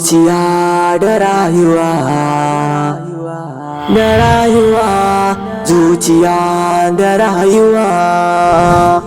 zuciya da rayuwa, zuciya da rayuwa.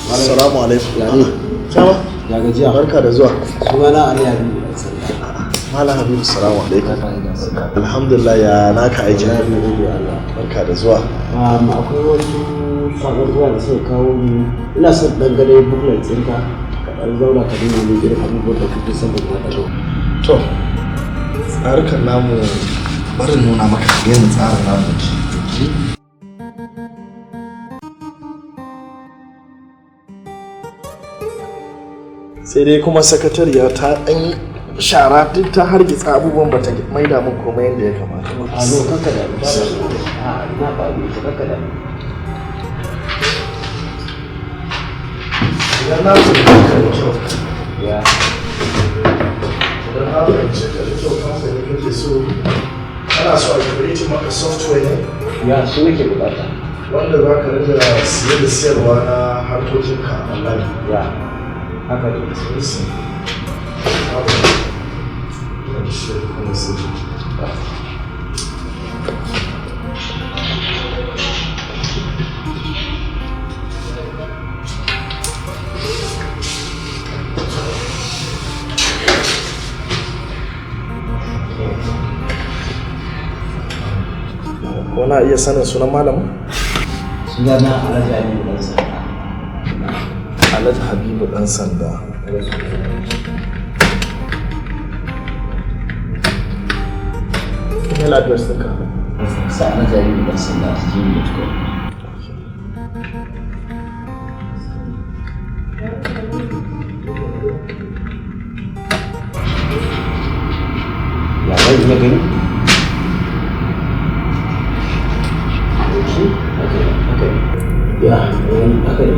Assalamu alaikum. Sama? Ya gajiya. Barka da zuwa. Sunana Ali Habibu dan Sanda. Malam Habibu, assalamu alaikum. Alhamdulillah, ya naka aikin. Barka da zuwa. Akwai wasu sabuwar da suka kawo ni. Ina son dangane booklet ɗinka ka ɗan zauna ka nuna ni irin abubuwan da kuke son da na ɗago. To, tsarukan namu barin nuna maka yadda tsarin namu ce. Sai dai kuma sakatariya ta ɗan shara duk ta hargitsa abubuwan ba ta maida min komai yadda ya kamata. A no kanka da na ba ni kanka da idan na fahimci ka da kyau ya idan na fahimci ka da kyau kamfani kake so ana so a create maka software ne ya su nake bukata wanda za ka riga siye da siyarwa na harkokinka online. ya haka da Listen. Wana iya sanin sunan malamin? sunana Alhaji Habibu dan Sanda. Alhaji Habibu dan Sanda. Email address ɗinka? Sa'ana Habibu dan Sanda @gmail.com. Ya bai na gani? Ya, haka ne.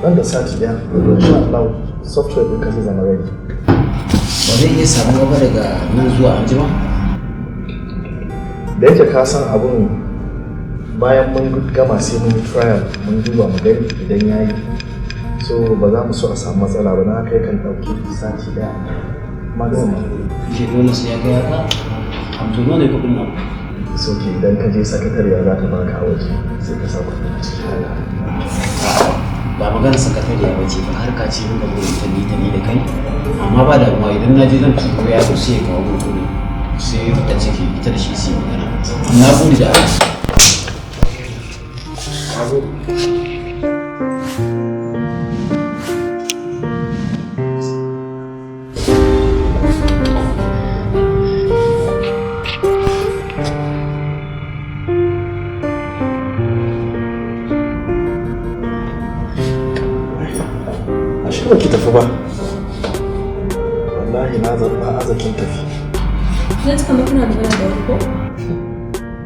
Nan da sati ɗaya, insha Allah software ɗinka zai zama ready. Ba zai iya samu gaba daga nan zuwa anjima? Da yake ka san abun bayan mun gama sai mun yi trial mun duba mu gani idan ya yi. So ba za mu so a samu matsala ba na haka yakan ɗauki sati ɗaya. Maximum. Ke dole sai ya kai haka? Hamsin ne kuɗin nan. So ke idan ka je sakatariya za ta baka a waje sai ka sa kuɗi a cikin haka. Ba magana sakatariya ba ce ba harka ce mun gaba da ta ni da kai amma ba da kuma idan na je zan tuko ya zo sai ya kawo mun kuɗi sai ta ciki ita da shi sai magana na gode da ba ki tafi ba wallahi na zaɓa azakin tafi na cika makina magana da wani ko?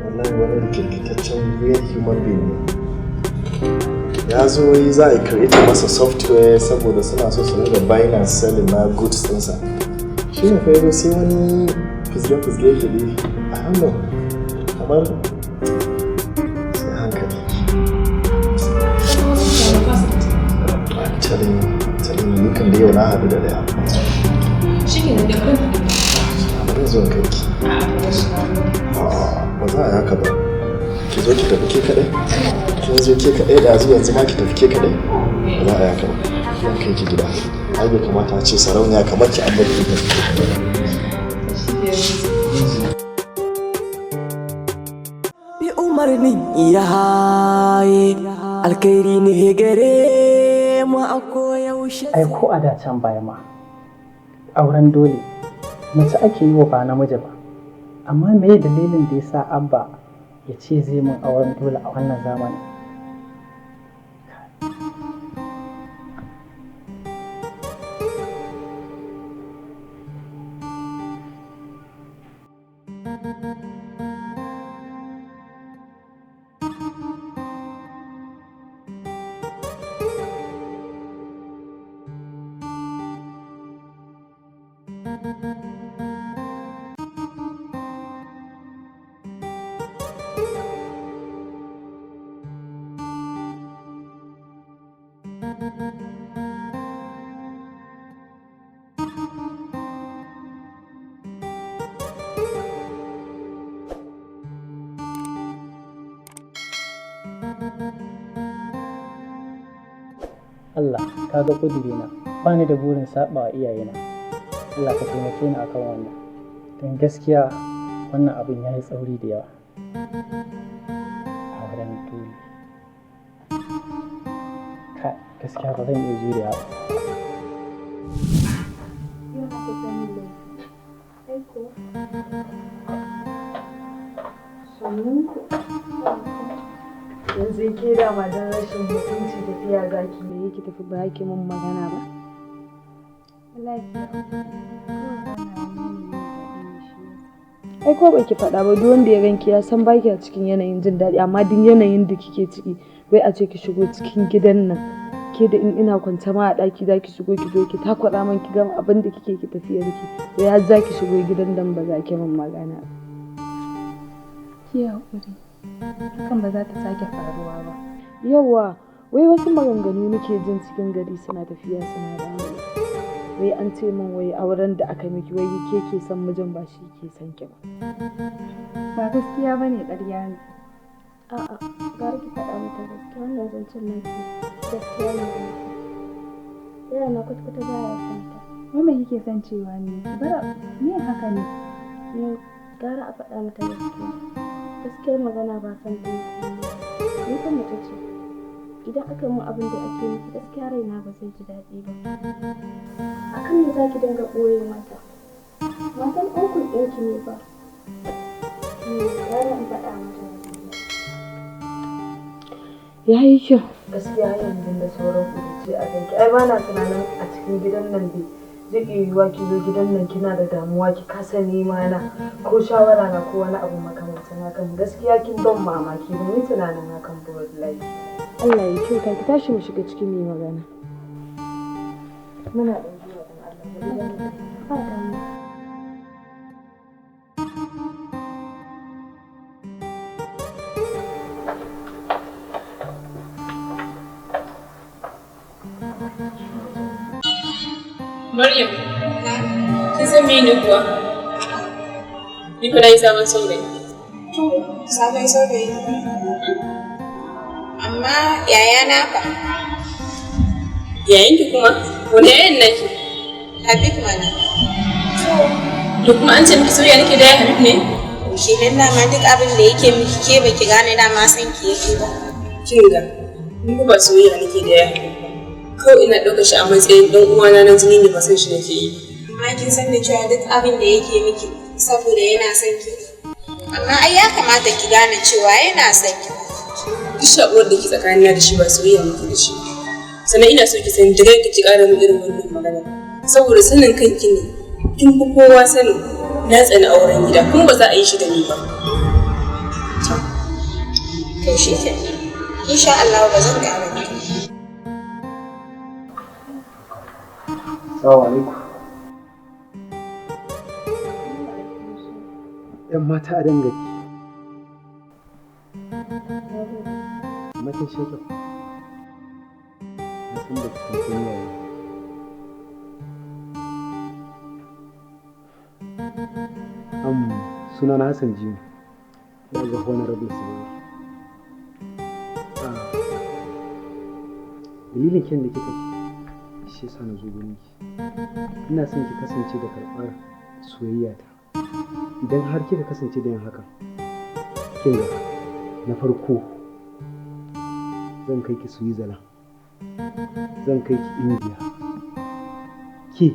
wallahi wani rikirkitaccen real human being ne ya zo yi za a create masa software saboda suna so su ringa buying and selling na goods ɗinsa shi ne fa yazo sai wani fizge-fizge ke dai a hannun kamar sai hankali nukan da yau na haɗu da daya shi ke da kwan bari zo kanki ba za a haka ba ki zo ki tafi ke kaɗai kin zo ke kaɗai da zuwa yanzu ma ki tafi ke kaɗai ba za a haka ba zan kai ki gida ai bai kamata a ce sarauniya kamar ki an bari ki tafi umarnin iyaye alkhairi ne gare mu a koyaushe. Ai ko a da can baya ma auren dole mace ake yi wa ba namiji ba, amma me dalilin da ya sa Abba ya ce zai min auren dole a wannan zamanin? Allah ka ga ƙudurina, ba ni da burin saɓa wa iyayena. Allah ka taimake ni akan wannan, don gaskiya wannan abin ya yi tsauri da yawa. A wurin dole. Gaskiya ba zan iya jurewa ba. Yanzu ke dama don rashin mutunci tafiya zaki da yake tafi ba yake mun magana ba? Ai ko baki faɗa ba, duk wanda ya ganki ya san baki a cikin yanayin jin daɗi, amma duk yanayin da kike ciki wai a ce ki shigo cikin gidan nan ke da in ina kwance ma a ɗaki za ki shigo ki zo ki takwaɗa man ki gama abin da kike ki tafiyar ki, wai har za ki shigo gidan nan ba za ki min magana ba. Ki haƙuri, hakan ba za ta sake faruwa ba. Yawwa, wai wasu maganganu nake jin cikin gari suna tafiya suna dawo. Wai an ce min wai auren da aka miki wai ke son mijin ba shi ke son ki ba. Ba gaskiya ba ne, ƙarya ne. A'a, gara ki faɗa mata gaskiya, wannan zancen nan ki gaskiya ne da nake. Yana na kwata-kwata ba ya son ta. Wai me kike son cewa ne? Bara, me haka ne? Gara a faɗa mata gaskiya. Gaskiyar magana ba san ta yi. Ni kan mace ce. Idan aka yi min abin da ake miki gaskiya raina ba zai ji daɗi ba. A kan me za ki dinga ɓoye mata? Matan ɗaukun ɗinki ne ba. Gara in faɗa mata. Ya yi kyau. Gaskiya yanzu da sauran kuɗi a kanki. Ai ba na tunanin a cikin gidan nan dai zai iya yiwuwa ki zo gidan nan kina da damuwa ki kasa nema na ko shawara na ko wani abu makamancin hakan. Gaskiya kin ban mamaki, ban yi tunanin hakan ba wallahi. Allah ya kyauta, ki tashi mu shiga cikin mai magana. Muna ɗan zuwa don Allah. Ba damuwa. Maryam, kin san me ne kuwa? Ni fa na yi sabon saurayi. Sabon saurayi? Amma yayana fa? Yayanki kuma? Wani yayan naki? Habib mana. To kuma an ce miki soyayya nake da ya Habib ne? Shi nan dama duk abin da yake miki ke baki gane dama san ki yake ba. Kin ga, ni ba soyayya nake da ya Habib ba. Kawai ina ɗaukar shi a matsayin ɗan uwana na jini ne, ba san shi nake yi. Amma kin san da cewa duk abin da yake miki saboda yana son ki. Amma ai ya kamata ki gane cewa yana son ki. Duk shaƙuwar da ke tsakanina da shi ba soyayya muke da shi. Sannan ina so ki san da kai ki ƙara min irin wannan magana. Saboda sanin kanki ne, kin fi kowa sanin na tsani auren gida, kuma ba za a yi shi da ni ba. To shi ke. Insha Allah ba zan ƙara miki. Assalamu alaikum. ‘Yan mata a dangane. Makin shekau. Na san da kusan kun yayi. Suna na Hassan Jimi. Ya ga Honorable Sibiri. Dalilin kyan da kika shi yasa na zo gurin ki. Ina son ki kasance da karɓar soyayya ta. Idan har kika kasance da yin hakan, kin ga Na farko zan kai ki Switzerland, zan kai ki India. Ke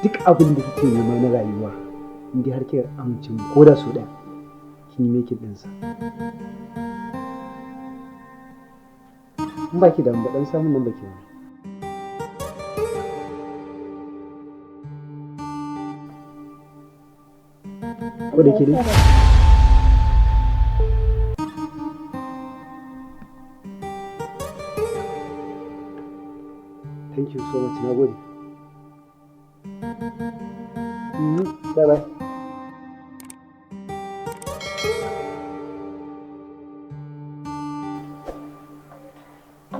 duk abin da kike nema na rayuwa inda har kika amince mu ko da su ɗaya kin yi making ɗinsa. In baki da mu dan samun nan baki wani. Ko da ke dai? Thank you so much. Na gode. Bye bye.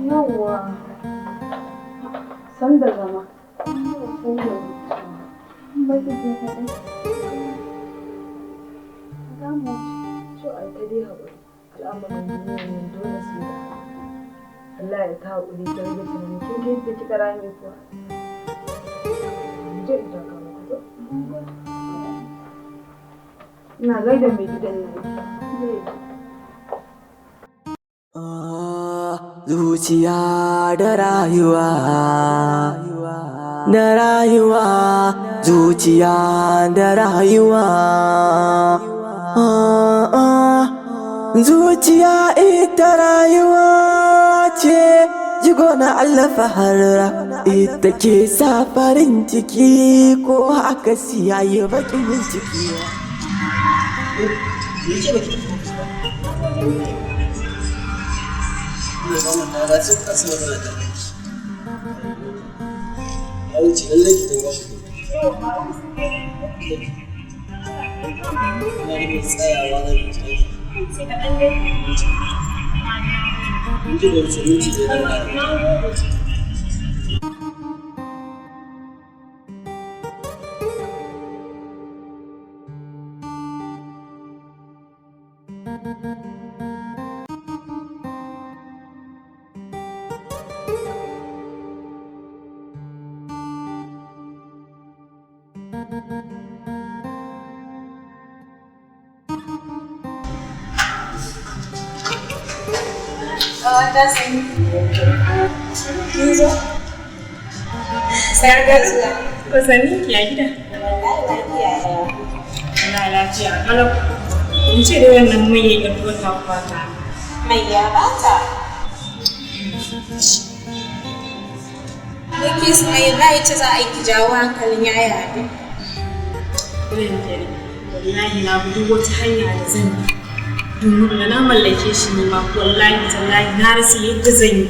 Yawwa. San da zama. Bai da je kaɗai. Za mu ci a ta dai haƙuri. Al'amuran duniya ne dole su da. Allah ya ta haƙuri ta rage tunani. Kin ga yadda kika rame kuwa. Je in taka maka zo. Ina gaida mai gidan nan. Zuciya da rayuwa, da rayuwa, zuciya da rayuwa. Zuciya ita rayuwa ce, jigo na Allah fahara, ita ke sa farin ciki ko haka siya yi bakin ciki. ba sai ka san wannan da kai ya wuce lalle ki dinga shi na ne tsayawa da ki sai ka dan dai mun ji da mutunci da Kusanni ki a gida? Wallahi lafiya kalau. In ce da wannan mai ya ɗauko ta kwata. Mai ya bata. Yake su mai wallahi ce za a yi ki jawo hankalin yaya ne. Wallahi na bi duk wata hanya da zan bi. Domin da na mallake shi ne ma wallahi tallahi na rasa yadda zan yi.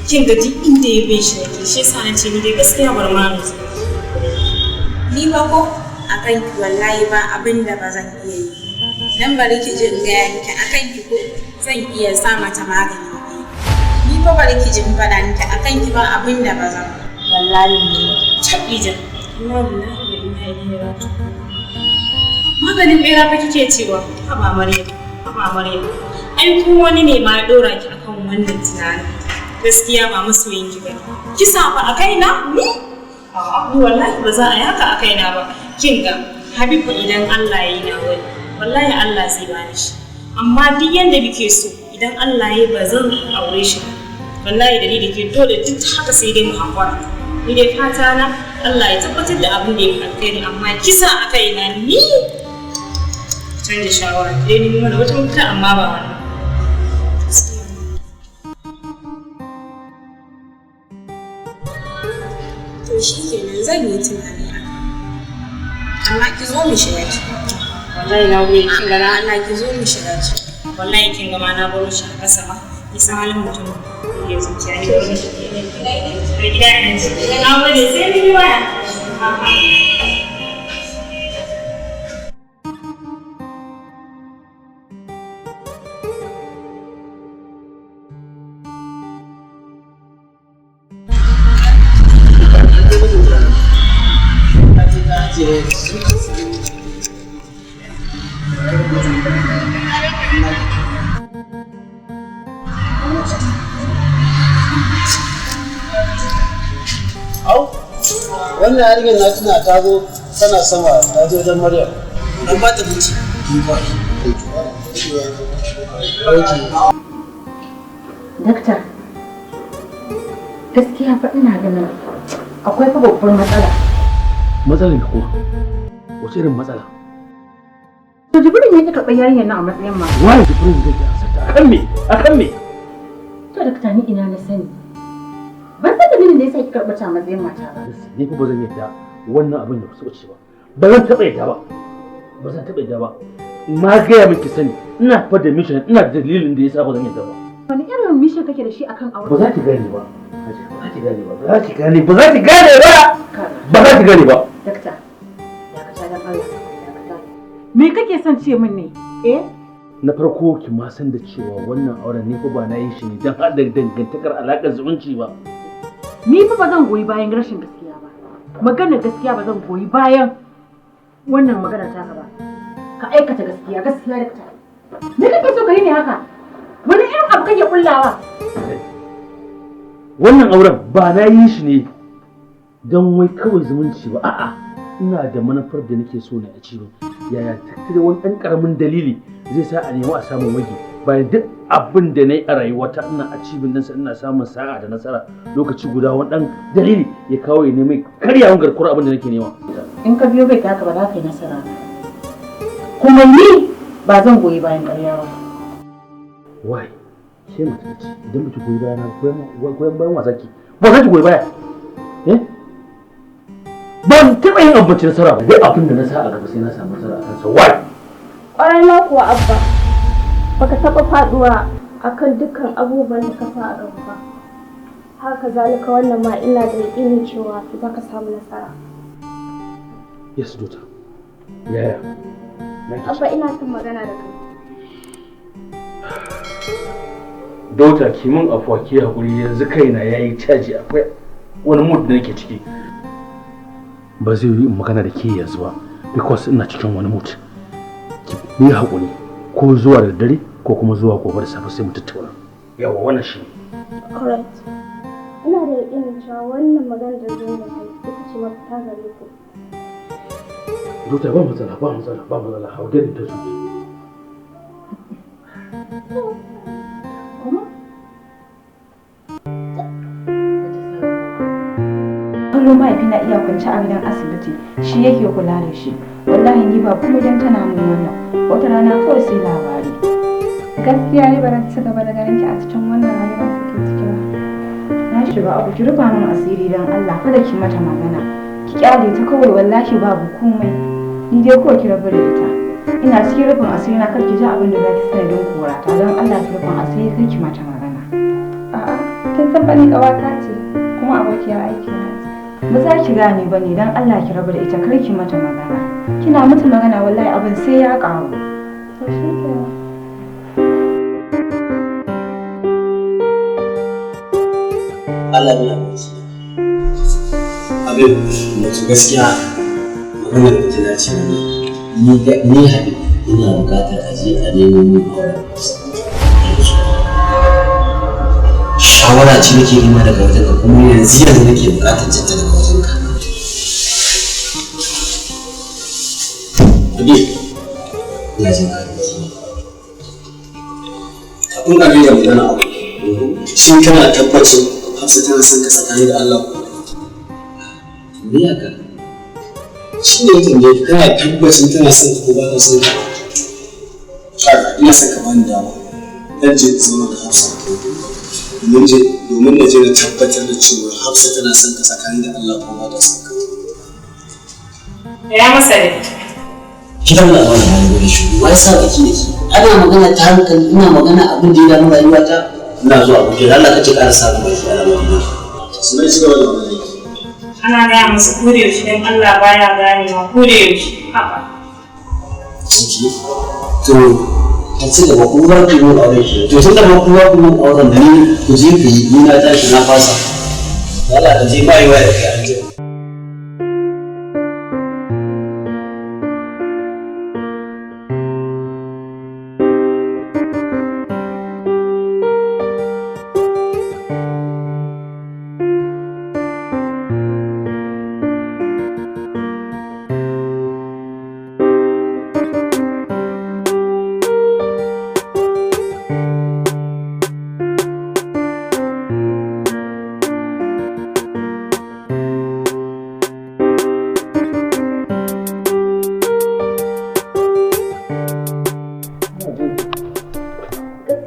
Kin ga duk inda ya bai shi yake shi yasa na ce ni dai gaskiya bar ma mu. Ni ba ko akan ki wallahi ba abin da ba zan iya yi. Dan bari ki ji in gaya miki akan ki ko zan iya sa mata magani. Ni fa bari ki ji in faɗa miki akan ki ba abin da ba zan. Wallahi ne. Tabija. Ina lillahi wa inna ilaihi raji'un. Maganin bera fa kike cewa haba Maryam. Haba Maryam. Ai ko wani ne ma ya dora ki akan wannan tunanin. Gaskiya ba masoyin ki bane. Kisa fa a kaina ni? A'a wallahi ba za a yi haka a kaina ba. Kin ga Habibu idan Allah ya yi na wani wallahi Allah zai bani shi. Amma duk yanda bike so idan Allah ya ba zan aure shi. Wallahi da ni da ke dole duk haka sai dai mu hakura. Ni dai fata na Allah ya tabbatar da abin da ya alkhairi amma kisa a kaina ni canza shawara dai ni mana wata mutunta amma ba wannan. To shi kenan zan yi tunani amma ki zo mu shiga ci. Wallahi na goyi kin ga Allah ki zo mu shiga ci. wallahi kin ga ma na baro shi a ƙasa ba nisan halin mutum ya zuciya ne wani da gida ne na gode sai ni waya wannan yarinyar na tuna ta zo tana sama ta je wajen Maryam dan ba ta dace ki ba ciki ya zo. Dakta, gaskiya fa ina ganin akwai fa babbar matsala. Matsalar ko? Wace irin matsala? To Jibrin ya ki karɓar yarinyar nan a matsayin ma. Wai Jibrin zai ki asata akan me? Akan me? To dakta ni ina na sani. Ban san dalilin da yasa ki karɓar ta a matsayin mata ba. Ni fa ba zan yadda wannan abin ya kusa ce ba. Ba zan taɓa yadda ba. Ba zan taɓa yadda ba. Na gaya miki sani ina fa da mission ina da dalilin da yasa ba zan yadda ba. Wani irin mission kake da shi akan aure? Ba za ki gane ba. Ba za ki gane ba. Ba za ki gane ba. Ba za ki gane ba. Ba za ki gane ba. Dakta, ya ka dan Allah. Me kake son ce min ne? Na farko ki ma san da cewa wannan auren ne fa ba na yi shi ne don haɗa dangantakar alaƙar zumunci ba. Ni fa ba zan goyi bayan rashin gaskiya ba. Maganar gaskiya ba zan goyi bayan wannan maganar taka ba. Ka aikata gaskiya dakta. Me kake so ka yi ne haka? Wani irin abu kake kullawa? Wannan auren ba na yi shi ne don wai kawai zumunci ba, a'a ina da manufar da nake so na achieve. Yaya tattare wani ɗan ƙaramin dalili zai sa a nemi a samun wage bayan duk abin da na yi a rayuwata ina achieving ɗinsa ina samun sa'a da nasara lokaci guda wani ɗan dalili ya kawo ya nemi karyawan garkuwar abin da nake nema. In ka biyo bai taka ba za ka yi nasara ba. Kuma ni ba zan goyi bayan ƙarya ba. Why? Ke mutum ce idan baki goyi baya na goyon bayan wasa ki ba za ki goyi baya. Ban taɓa yin abinci nasara ba dai abin da na sa a gaba sai na samu nasara a kansa. Why? Ƙwarai ma kuwa Abba, baka taɓa faɗuwa akan dukkan abubuwan da ka sa a gaba ba. Haka zalika wannan ma ina da yaƙinin cewa za ka samu nasara. Yes, daughter. Yaya? Abba ina son magana da kai. Daughter ki min afuwa ki haƙuri yanzu kaina yayi caji akwai wani mood da nake ciki. Ba zai yi magana da ke yanzu ba because ina cikin wani mood. Ki yi haƙuri ko zuwa da dare ko kuma zuwa gobe da safe sai mu tattauna. Yawa wannan shi. Alright. Ina da yaƙinin cewa wannan magana da zan yi ita ce mafita gare ku. Daughter ba matsala. I'll get in touch with you. Kullum mahaifina iya kwance a gidan asibiti shi yake kula da shi. Wallahi ni ba kuma idan tana mun wannan wata rana kawai sai labari. Gaskiya ne ba za ta gaba da ganin ki a cikin wannan rayuwar da ke ciki ba. Na shiga abu ki rufa min asiri dan Allah kada ki mata magana. Ki kyale ta kawai wallahi babu komai. Ni dai kawai ki rabu da ita. Ina cikin rufin asiri na kar ki ji abin da za ki sani don korata don Allah ki rufin asiri kar ki mata magana. A'a, kin san ba ni ƙawata ce kuma abokiyar aiki na ce. Ba za ki gane ba ne don Allah ki rabu da ita kar ki mata magana. Kina mata magana wallahi abin sai ya ƙaru. To shi kenan. Allah ya mutu. Abin mutu gaskiya maganar da ta dace ni Habib ina buƙatar a je a nemo min auren. Shawara ce nake nema daga wajen ka kuma yanzu nake buƙatar jinta daga wajen ka. Habib ina jin ka. Kafin ka gaya magana abu shin kana tabbacin Hafsa tana son ka tsakani da Allah ko? Me ya ka? Shi ne mutum da kana tabbacin tana son ka ko ba ta son ka? Haka ina son ka bani dama. Dan je zama da Hafsa. Domin na je na tabbatar da cewa Hafsa tana son ka tsakani da Allah ko ba ta son ka. Ya masa ne. Kidan da ba da wani shi. Wai sa kake da shi. Ana magana ta hankali ina magana abin da ya damu rayuwata. Ina zuwa ku kira Allah kace ƙara sa mai shi alamomi. Sunan shi gaba da wannan. Ana gaya masa kore yaushe dan Allah baya ganewa kore yaushe. Haba. Ciki. To ka ci gaba ku ba ku mun aure shi. To tun da ba ku ba ku mun auren da ni ku je ku yi ni na tashi na fasa. Allah ka je bai waya da kai an je.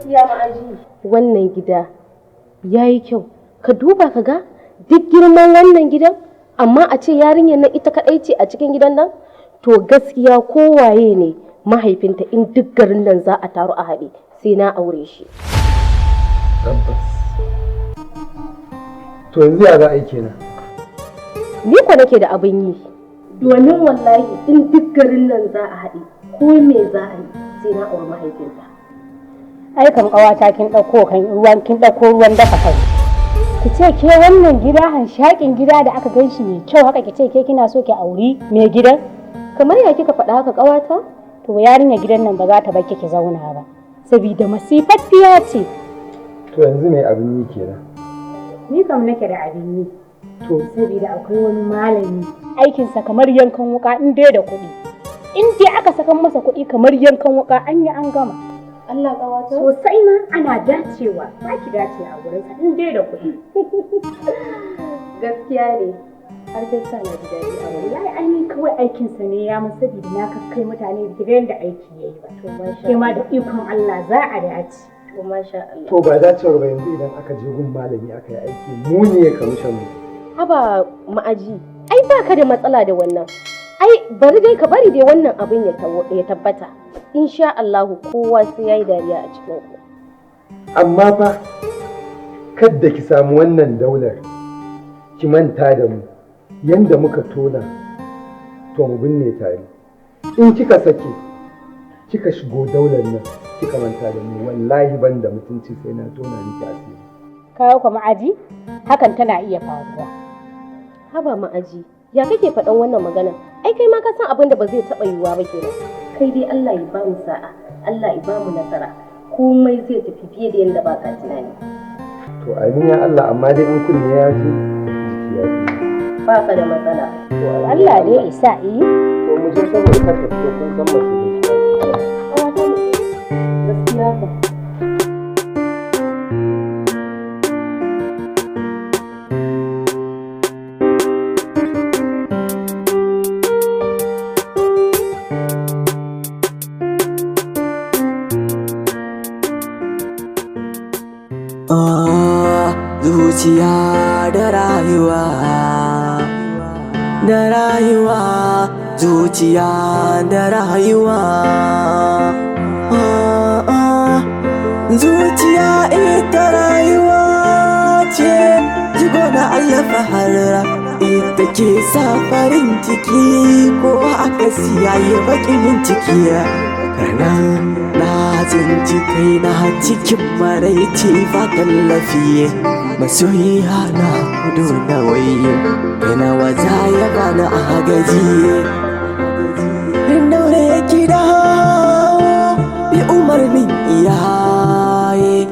gaskiya ma'aji wannan gida yayi kyau. Ka duba ka ga duk girman wannan gidan amma a ce yarinyar nan ita kadai ce a cikin gidan nan, to gaskiya kowaye ne mahaifinta in duk garin nan za a taru a haɗe sai na aure shi. To yanzu ya za a yi kenan? Ni ko nake da abin yi. Domin wallahi in duk garin nan za a haɗe ko me za a yi sai na aure mahaifinta. Ai kan ƙawata kin ɗauko ruwan dafa kai. Ki ce ke wannan gida hanshakin gida da aka gan shi mai kyau haka ki ce ke kina so ki auri mai gidan? Kamar ya kika faɗa haka ƙawata? To yarinya gidan nan ba za ta bar ki zauna ba. Sabida masifaffiya ce. To yanzu mai abin yi kenan? Ni kam nake da abin yi. To sabida akwai wani malami aikinsa kamar yankan wuka in dai da kuɗi. In dai aka saka masa kuɗi kamar yankan wuka an yi an gama. Allah ƙawata? Sosai ma ana dacewa, ba ki dace a gurinsa in dai da kuɗi. Gaskiya ne, har kin sa na ji daɗi a wallahi ainihin kawai aikinsa ne ya masa da na kai mutane da gidan da aiki ya yi ba. To masha Allah. Da ikon Allah za a dace. To masha Allah. To ba dacewar ba yanzu idan aka je gun malami aka yi aiki mu ne kamishan mu. Haba ma'aji, ai baka da matsala da wannan. Ai bari dai ka bari dai wannan abin ya tabbata. Insha Allah kowa sai yayi dariya a cikin ku. Amma fa kadda ki samu wannan daular ki manta da mu yanda muka tona to mu binne tare. In kika sake kika shigo daular nan kika manta da mu wallahi ban da mutunci sai na tona miki asiri. Kawo kuma ma'aji hakan tana iya faruwa. Haba ma'aji, ya kake faɗan wannan magana? Ai kai ma ka san abin da ba zai taɓa yiwuwa ba kenan. Kai dai Allah ya ba mu sa'a, Allah ya ba mu nasara. Komai zai tafi fiye da yadda ba ka tunani. To amin ya Allah, amma dai in kunne ya ji jiki ya ji. Ba ka da matsala. To Allah dai isa yi. To mu je saboda ka tafi kun san masu da shi. Gaskiya ba. Zuciya da rayuwa, zuciya da rayuwa. Zuciya ita rayuwa ce, jigo na Allah faharra, ita ke sa farin ciki ko aka siyaye baƙin ciki. Ranar na tsinci kaina cikin maraici ba tallafi, masoyiya na kudu na wayo, yana waza ya bani agaji. Daure ki dawo bi umarnin iyaye,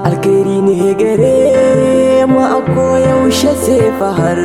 alkhairi ne gare mu a koyaushe sai fahar.